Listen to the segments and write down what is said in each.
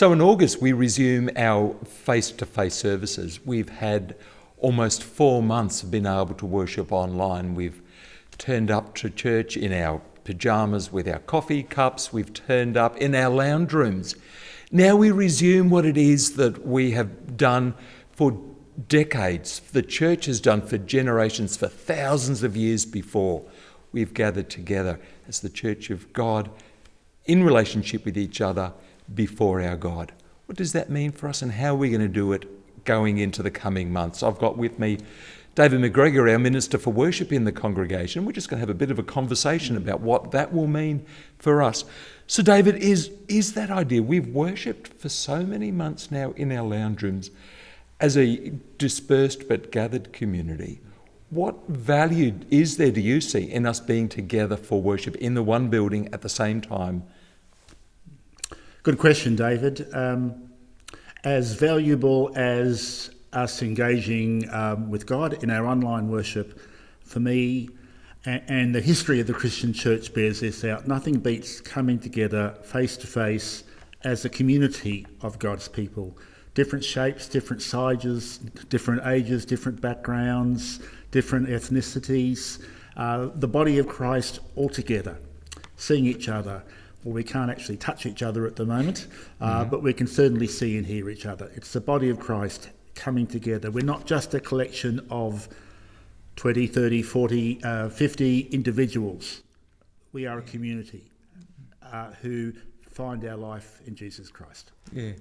So in August, we resume our face-to-face services. We've had almost 4 months of being able to worship online. We've turned up to church in our pyjamas with our coffee cups. We've turned up in our lounge rooms. Now we resume what it is that we have done for decades, the church has done for generations, for thousands of years before. We've gathered together as the church of God in relationship with each other before our God. What does that mean for us, and how are we going to do it going into the coming months? I've got with me David MacGregor, our Minister for Worship in the congregation. We're just going to have a bit of a conversation about what that will mean for us. So David, is that idea, we've worshipped for so many months now in our lounge rooms as a dispersed but gathered community. What value is there, do you see, in us being together for worship in the one building at the same time? Good question, David. As valuable as us engaging with God in our online worship, for me, and the history of the Christian church bears this out, nothing beats coming together face to face as a community of God's people. Different shapes, different sizes, different ages, different backgrounds, different ethnicities, the body of Christ all together, seeing each other. Well, we can't actually touch each other at the moment, but we can certainly see and hear each other. It's the body of Christ coming together. We're not just a collection of 20, 30, 40, 50 individuals. We are a community who find our life in Jesus Christ. Yeah,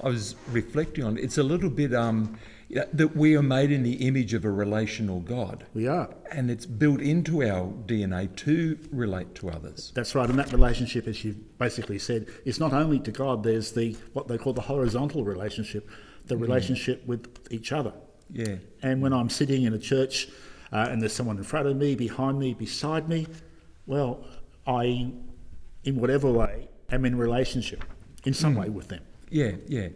I was reflecting on it. It's a little bit that we are made in the image of a relational God. We are. And it's built into our DNA to relate to others. That's right, and that relationship, as you basically said, is not only to God. There's what they call the horizontal relationship, the relationship with each other. Yeah. And when I'm sitting in a church and there's someone in front of me, behind me, beside me, well, I, in whatever way, am in relationship in some way with them. Yeah, yeah.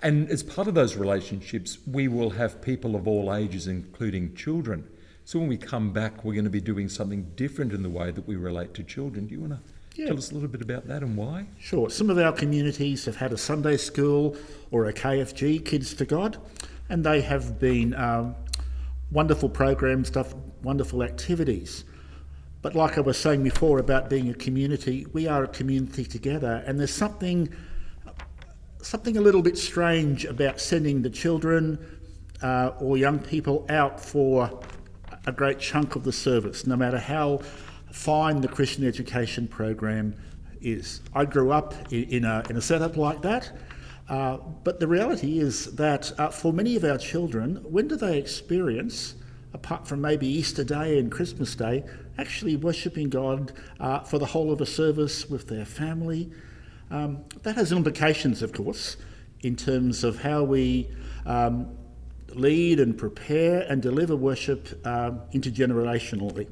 And as part of those relationships, we will have people of all ages, including children. So when we come back, we're going to be doing something different in the way that we relate to children. Do you want to tell us a little bit about that and why? Sure. Some of our communities have had a Sunday school or a KFG, Kids to God, and they have been wonderful programs, wonderful activities. But like I was saying before about being a community, we are a community together, and there's something a little bit strange about sending the children or young people out for a great chunk of the service, no matter how fine the Christian education program is. I grew up in a setup like that, but the reality is that for many of our children, when do they experience, apart from maybe Easter Day and Christmas Day, actually worshipping God for the whole of a service with their family? That has implications, of course, in terms of how we lead and prepare and deliver worship intergenerationally.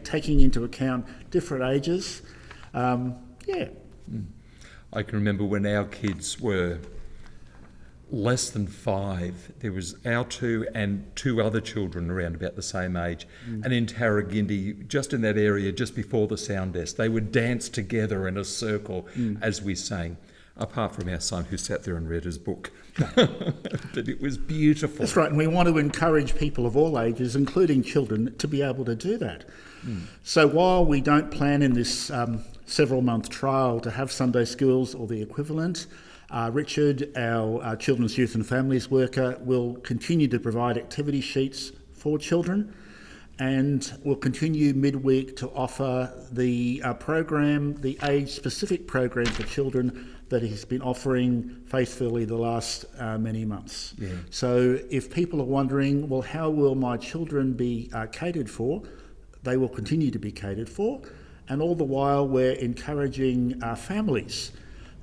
Taking into account different ages. I can remember when our kids were less than 5, there was our 2 and 2 other children around about the same age. And in Tarragindi, just in that area, just before the sound desk, they would dance together in a circle as we sang, apart from our son who sat there and read his book. But it was beautiful. That's right, and we want to encourage people of all ages, including children, to be able to do that. So while we don't plan in this several-month trial to have Sunday schools or the equivalent, Richard, our Children's Youth and Families worker, will continue to provide activity sheets for children, and will continue midweek to offer the program, the age-specific program for children that he's been offering faithfully the last many months. Yeah. So if people are wondering, well, how will my children be catered for? They will continue to be catered for, and all the while we're encouraging families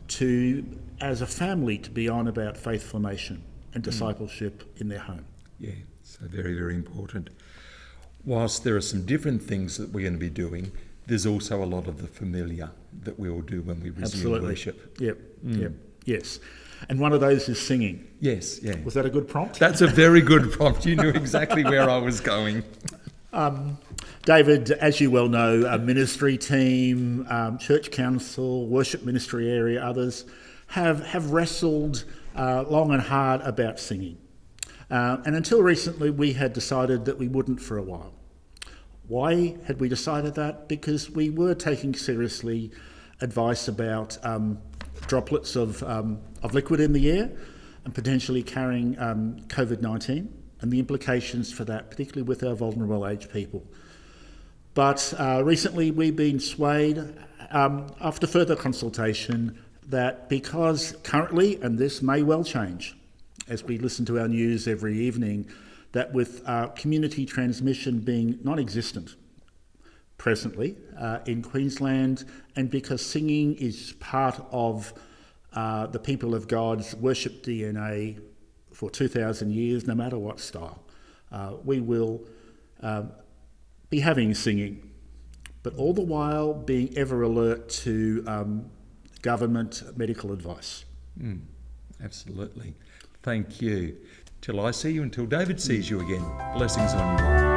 to, as a family, to be on about faith formation and discipleship in their home. Yeah, so very, very important. Whilst there are some different things that we're going to be doing, there's also a lot of the familiar that we all do when we resume worship. Yep, yes. And one of those is singing. Yes, yeah. Was that a good prompt? That's a very good prompt. You knew exactly where I was going. David, as you well know, a ministry team, church council, worship ministry area, others have wrestled long and hard about singing. And until recently, we had decided that we wouldn't for a while. Why had we decided that? Because we were taking seriously advice about droplets of liquid in the air and potentially carrying COVID-19 and the implications for that, particularly with our vulnerable age people. But recently we've been swayed after further consultation that because currently, and this may well change as we listen to our news every evening, that with community transmission being non-existent presently in Queensland, and because singing is part of the people of God's worship DNA for 2,000 years, no matter what style, we will be having singing, but all the while being ever alert to government medical advice. Absolutely. Thank you. Till I see you, until David sees you again. Blessings on you all.